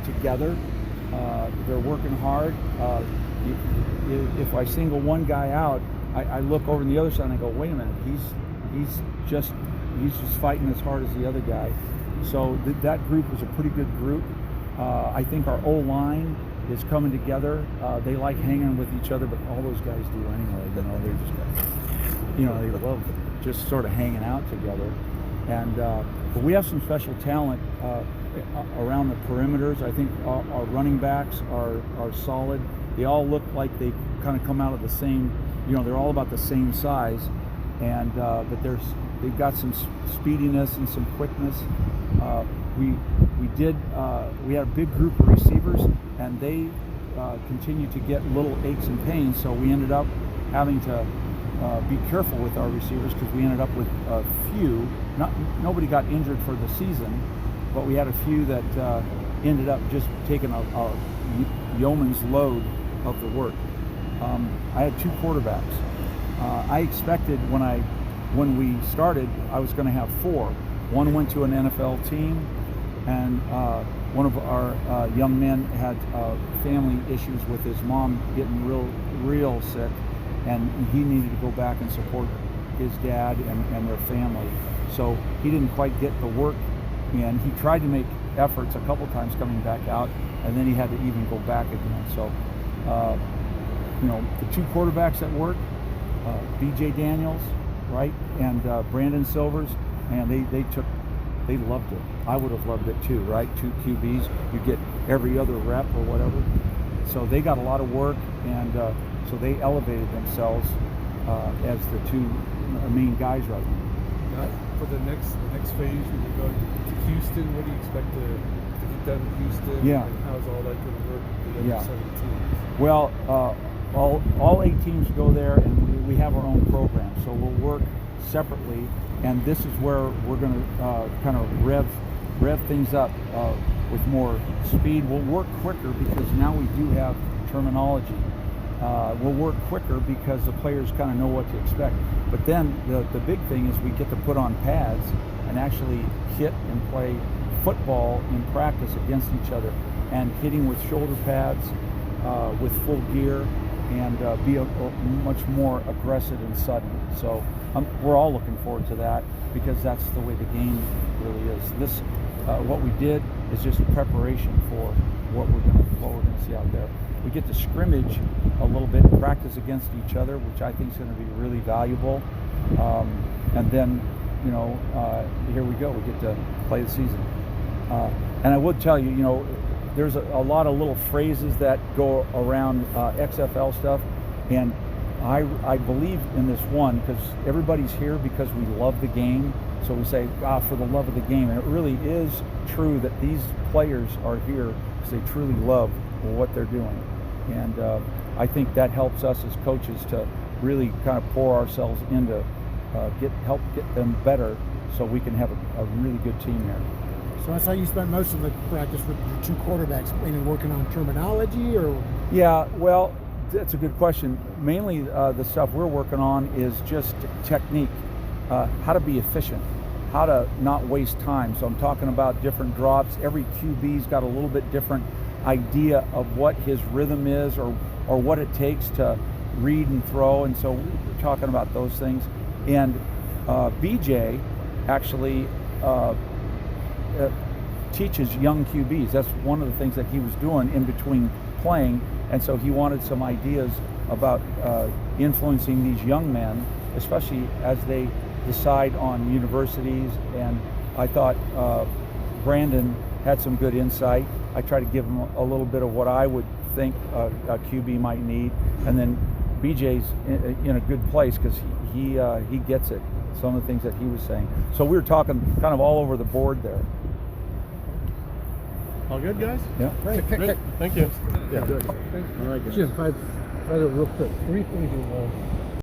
together. They're working hard. If I single one guy out, I look over on the other side and I go, wait a minute, he's just fighting as hard as the other guy. So that group was a pretty good group. I think our O-line is coming together. They like hanging with each other, but all those guys do anyway. They're just, they love just sort of hanging out together. And but we have some special talent around the perimeters. I think our running backs are solid. They all look like they kind of come out of the same. They're all about the same size, and but they've got some speediness and some quickness. We had a big group of receivers, and they continued to get little aches and pains. So we ended up having to be careful with our receivers because we ended up with a few. Nobody got injured for the season, but we had a few that ended up just taking a yeoman's load of the work. I had two quarterbacks. I expected when we started, I was going to have four. One went to an NFL team, and one of our young men had family issues with his mom getting real sick, and he needed to go back and support his dad and their family. So he didn't quite get the work in. He tried to make efforts a couple times coming back out, and then he had to even go back again. So, the two quarterbacks that work, B.J. Daniels, right, and Brandon Silvers, and they loved it. I would have loved it too, right? Two QBs, you get every other rep or whatever. So they got a lot of work, and so they elevated themselves as the two main guys right now. For the next phase, when you go to Houston, what do you expect to get done in Houston? Yeah. And how's all that going to work with the other 7 teams? Well, all 8 teams go there, and we have our own program, so we'll work separately. And this is where we're going to kind of rev things up with more speed. We'll work quicker because now we do have terminology. We'll work quicker because the players kind of know what to expect. But then the big thing is we get to put on pads and actually hit and play football in practice against each other, and hitting with shoulder pads, with full gear, and be much more aggressive and sudden. So we're all looking forward to that because that's the way the game really is. This what we did is just preparation for what we're going to see out there. We get to scrimmage a little bit, practice against each other, which I think is going to be really valuable. And then, here we go. We get to play the season. And I would tell you, there's a lot of little phrases that go around XFL stuff, and I believe in this one because everybody's here because we love the game. So we say, for the love of the game. And it really is true that these players are here because they truly love what they're doing. And I think that helps us as coaches to really kind of pour ourselves into help get them better so we can have a really good team here. So that's how you spent most of the practice with your two quarterbacks, mainly working on terminology, or? Yeah, well, that's a good question. Mainly the stuff we're working on is just technique, how to be efficient, how to not waste time. So I'm talking about different drops. Every QB's got a little bit different idea of what his rhythm is or what it takes to read and throw, and so we're talking about those things. And BJ actually teaches young QBs. That's one of the things that he was doing in between playing, and so he wanted some ideas about influencing these young men, especially as they decide on universities. And I thought Brandon had some good insight. I try to give him a little bit of what I would think a QB might need, and then BJ's in a good place because he gets it, some of the things that he was saying. So we were talking kind of all over the board there. All good, guys? Yeah. Great. Thank you. Yeah, good. All right, guys. Jim, if I real quick, 3 things you